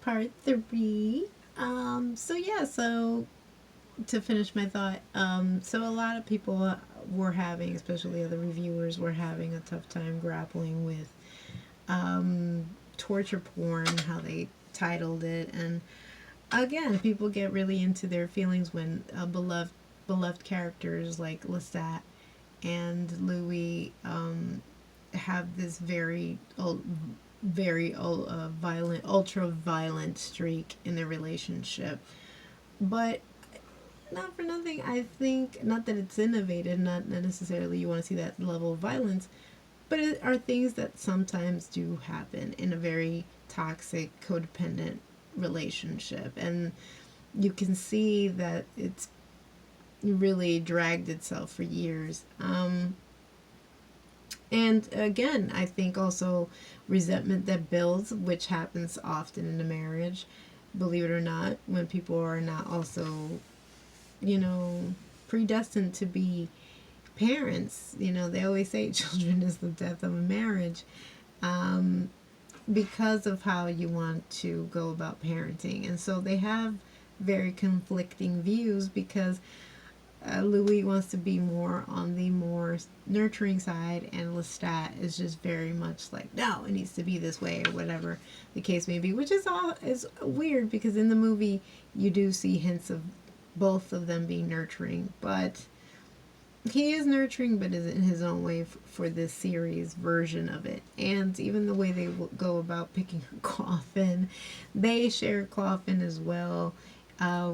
part 3. So to finish my thought, so a lot of people were having, especially other reviewers, were having a tough time grappling with torture porn, how they titled it, and again, people get really into their feelings when beloved characters like Lestat and Louis have this very violent, ultra violent streak in their relationship. But not for nothing, I think, not that it's innovative, not necessarily you want to see that level of violence, but it are things that sometimes do happen in a very toxic, codependent relationship. And you can see that it's really dragged itself for years. And again, I think also resentment that builds, which happens often in a marriage, believe it or not, when people are not also, you know, predestined to be parents. You know, they always say children is the death of a marriage, um, because of how you want to go about parenting. And so they have very conflicting views because Louis wants to be more on the more nurturing side, and Lestat is just very much like, no, it needs to be this way, or whatever the case may be, which is weird because in the movie you do see hints of both of them being nurturing, but he is nurturing, but is in his own way for this series version of it. And even the way they go about picking her coffin, they share a coffin as well.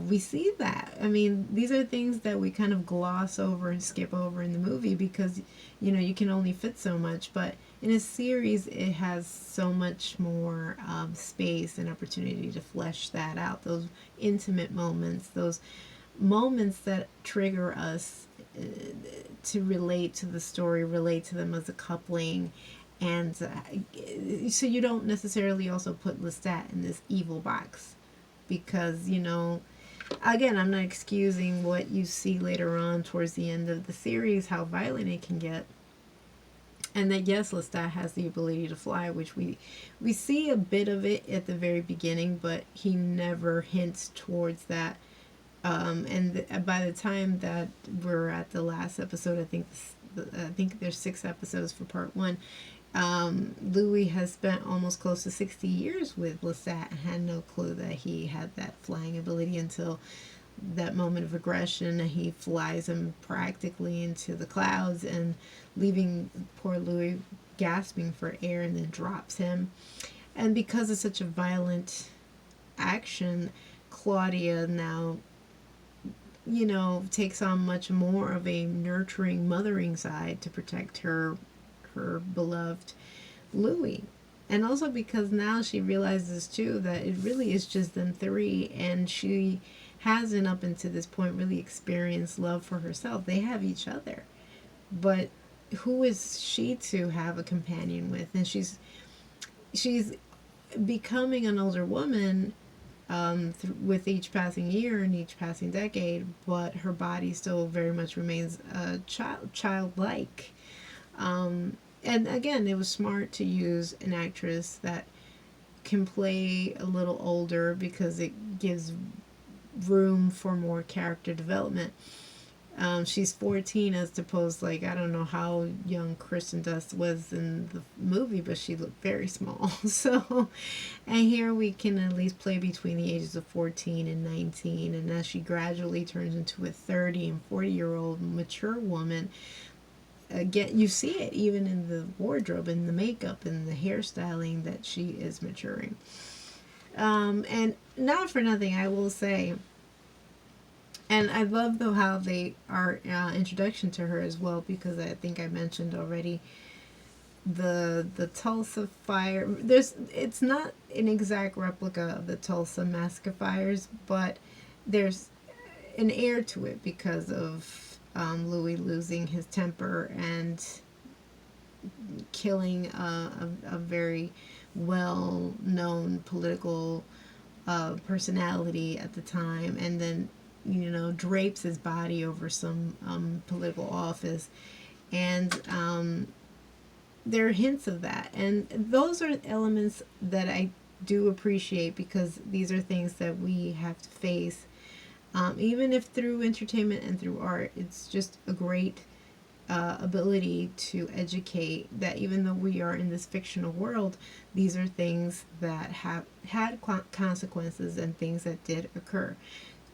We see that. I mean, these are things that we kind of gloss over and skip over in the movie because, you know, you can only fit so much. But in a series, it has so much more space and opportunity to flesh that out. Those intimate moments, those moments that trigger us to relate to the story, relate to them as a coupling. And so you don't necessarily also put Lestat in this evil box because, you know, again, I'm not excusing what you see later on towards the end of the series, how violent it can get. And that yes, Lestat has the ability to fly, which we see a bit of it at the very beginning, but he never hints towards that. By the time that we're at the last episode, I think there's 6 episodes for part 1. Louis has spent almost close to 60 years with Lestat and had no clue that he had that flying ability until that moment of aggression. He flies him practically into the clouds and leaving poor Louis gasping for air, and then drops him. And because of such a violent action, Claudia now, you know, takes on much more of a nurturing, mothering side to protect her beloved Louis. And also because now she realizes too that it really is just them three, and she hasn't up until this point really experienced love for herself. They have each other, but who is she to have a companion with? And she's becoming an older woman, with each passing year and each passing decade, but her body still very much remains childlike. And again, it was smart to use an actress that can play a little older because it gives room for more character development. She's 14 as opposed, like, I don't know how young Kristen Dunst was in the movie, but she looked very small. So, and here we can at least play between the ages of 14 and 19. And as she gradually turns into a 30 and 40-year-old mature woman, again, you see it even in the wardrobe and the makeup and the hairstyling that she is maturing. And not for nothing, I will say, and I love though how they are introduction to her as well, because I think I mentioned already the Tulsa fire. It's not an exact replica of the Tulsa massacre fires, but there's an air to it because of Louis losing his temper and killing a very well known political personality at the time, and then, you know, drapes his body over some political office. And there are hints of that. And those are elements that I do appreciate, because these are things that we have to face. Even if through entertainment and through art, it's just a great ability to educate that even though we are in this fictional world, these are things that have had consequences and things that did occur.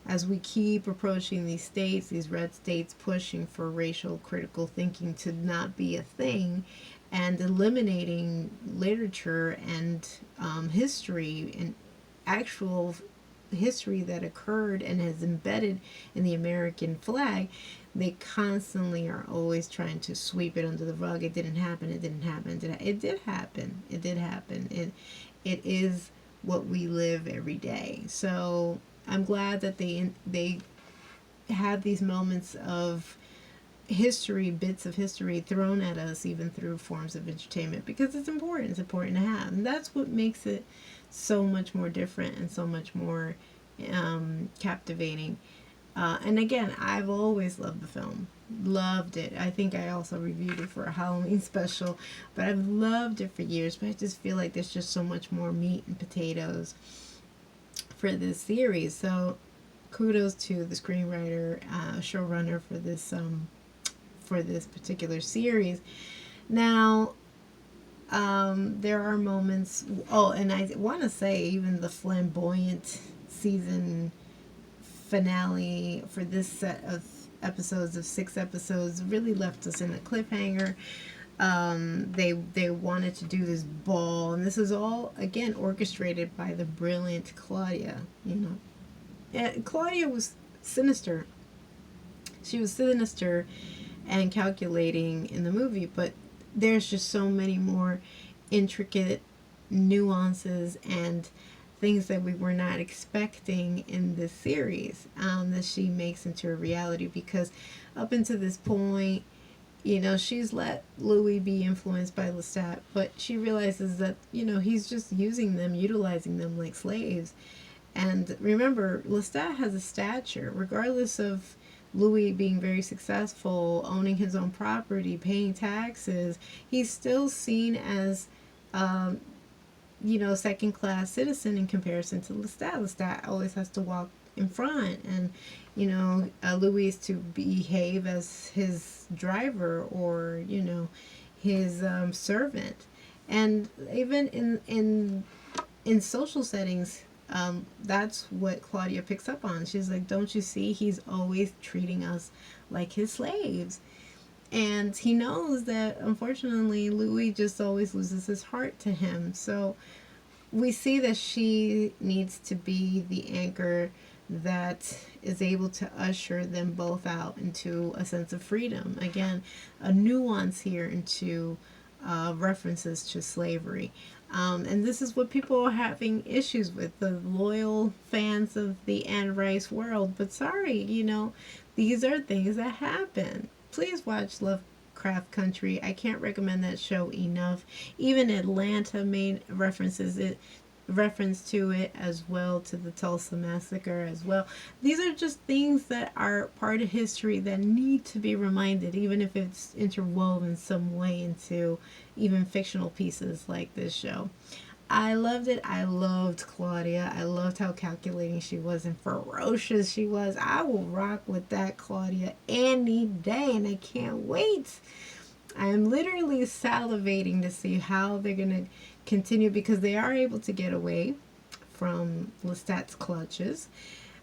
As we keep approaching these states, these red states pushing for racial critical thinking to not be a thing, and eliminating literature and history and actual history that occurred and is embedded in the American flag, they constantly are always trying to sweep it under the rug. It didn't happen. It didn't happen. It did happen. It did happen. It is what we live every day. So I'm glad that they have these moments of history, bits of history thrown at us, even through forms of entertainment, because it's important. It's important to have, and that's what makes it so much more different and so much more captivating. And again, I've always loved the film. Loved it. I think I also reviewed it for a Halloween special, but I've loved it for years. But I just feel like there's just so much more meat and potatoes for this series. So kudos to the screenwriter, showrunner for this particular series. Now, there are moments. Oh, and I want to say even the flamboyant season finale for this set of episodes of 6 episodes really left us in a cliffhanger. They wanted to do this ball, and this is all again orchestrated by the brilliant Claudia. And Claudia was sinister. She was sinister and calculating in the movie, but there's just so many more intricate nuances and things that we were not expecting in this series, that she makes into a reality, because up until this point, she's let Louis be influenced by Lestat, but she realizes that, he's just using them, utilizing them like slaves. And remember, Lestat has a stature, regardless of Louis being very successful, owning his own property, paying taxes, he's still seen as, second class citizen in comparison to Lestat. Lestat always has to walk in front, and, Louis is to behave as his driver or, his servant. And even in social settings, that's what Claudia picks up on. She's like, don't you see, he's always treating us like his slaves. And he knows that, unfortunately, Louis just always loses his heart to him. So we see that she needs to be the anchor that is able to usher them both out into a sense of freedom. Again, a nuance here into references to slavery. And this is what people are having issues with, the loyal fans of the Anne Rice world. But sorry, these are things that happen. Please watch Lovecraft Country. I can't recommend that show enough. Even Atlanta made reference to it as well, to the Tulsa Massacre as well. These are just things that are part of history that need to be reminded, even if it's interwoven some way into even fictional pieces like this show. I loved it. I loved Claudia. I loved how calculating she was and ferocious she was. I will rock with that Claudia any day, and I can't wait. I am literally salivating to see how they're going to continue, because they are able to get away from Lestat's clutches.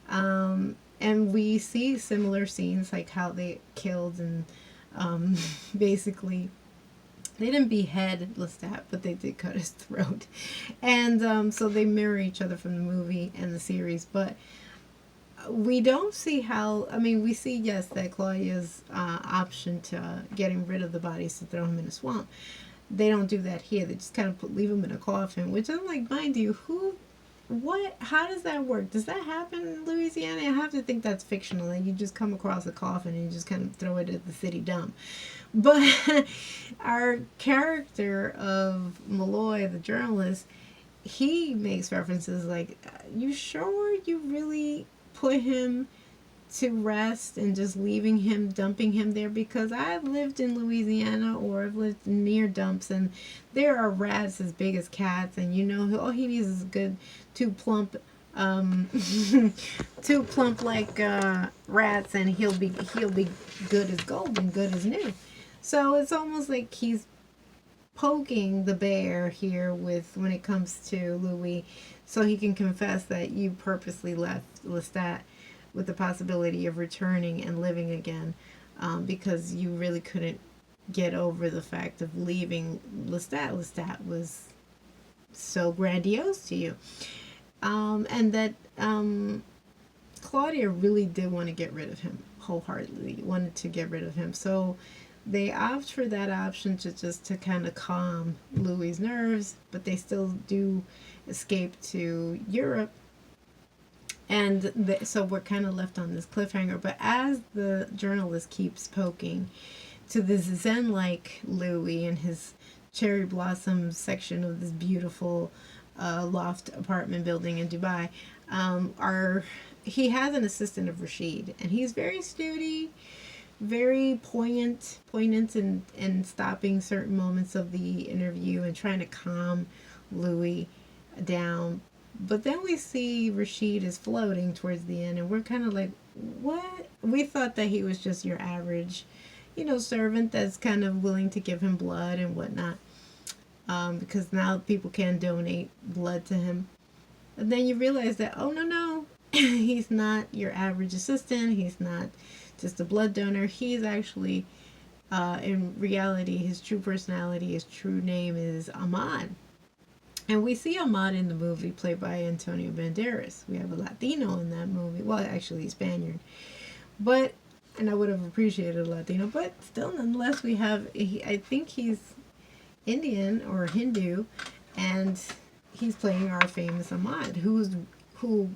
And we see similar scenes, like how they killed and basically, they didn't behead Lestat, but they did cut his throat. And so they mirror each other from the movie and the series. But we don't see how, we see, yes, that Claudia's option to getting rid of the bodies to throw him in a swamp. They don't do that here. They just kind of leave him in a coffin, which I'm like, mind you, how does that work? Does that happen in Louisiana? I have to think that's fictional, and you just come across a coffin and you just kind of throw it at the city dump. But our character of Malloy, the journalist, he makes references like, you sure you really put him to rest and just leaving him, dumping him there, because I've lived in Louisiana or I've lived near dumps, and there are rats as big as cats, and all he needs is a good two plump um two plump like rats, and he'll be good as gold and good as new. So it's almost like he's poking the bear here with when it comes to Louis, so he can confess that you purposely left Lestat with the possibility of returning and living again, because you really couldn't get over the fact of leaving Lestat. Lestat was so grandiose to you, and that Claudia really did want to get rid of him wholeheartedly. Wanted to get rid of him, so they opt for that option to kind of calm Louis's nerves, but they still do escape to Europe. And so we're kind of left on this cliffhanger. But as the journalist keeps poking to this Zen like Louis in his cherry blossom section of this beautiful loft apartment building in Dubai, he has an assistant of Rashid, and he's very snooty, very poignant in stopping certain moments of the interview and trying to calm Louis down. But then we see Rashid is floating towards the end, and we're kind of like, what? We thought that he was just your average, servant that's kind of willing to give him blood and whatnot, because now people can donate blood to him. And then you realize that, oh, no, no, he's not your average assistant. He's not just a blood donor. He's actually, in reality, his true personality, his true name is Ahmad. And we see Ahmad in the movie played by Antonio Banderas. We have a Latino in that movie. Well, actually, Spaniard. But, and I would have appreciated a Latino, but still, nonetheless, I think he's Indian or Hindu, and he's playing our famous Ahmad, who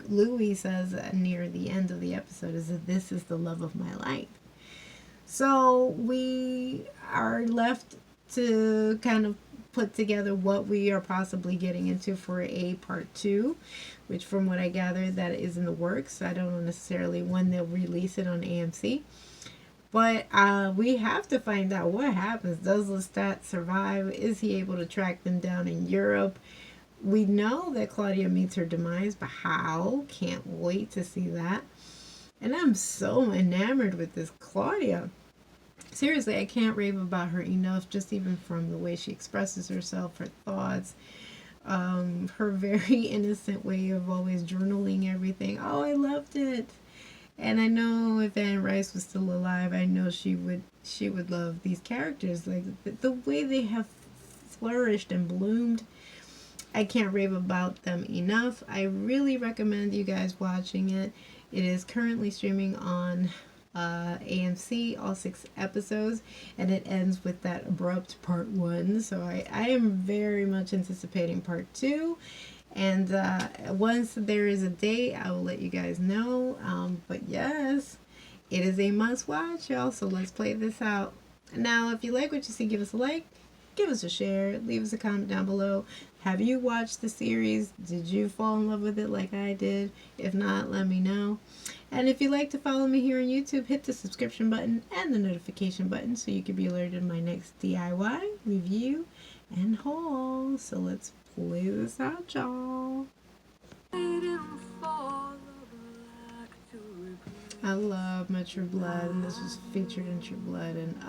Louis says near the end of the episode is that this is the love of my life. So we are left to kind of put together what we are possibly getting into for a part 2, which from what I gather that is in the works. I don't know necessarily when they'll release it on AMC, but we have to find out what happens. Does Lestat survive? Is he able to track them down in Europe? We know that Claudia meets her demise, but how? Can't wait to see that. And I'm so enamored with this Claudia. Seriously, I can't rave about her enough, just even from the way she expresses herself, her thoughts, her very innocent way of always journaling everything. Oh, I loved it. And I know if Anne Rice was still alive, I know she would love these characters. Like the way they have flourished and bloomed, I can't rave about them enough. I really recommend you guys watching it. It is currently streaming on AMC, all 6 episodes, and it ends with that abrupt part 1. So I am very much anticipating part 2. And once there is a date, I will let you guys know. But yes, it is a must watch, y'all. So let's play this out. Now, if you like what you see, give us a like, give us a share, leave us a comment down below. Have you watched the series? Did you fall in love with it like I did? If not, let me know. And if you'd like to follow me here on YouTube, hit the subscription button and the notification button so you can be alerted of my next DIY, review, and haul. So let's play this out, y'all. I love my True Blood, and this was featured in True Blood, and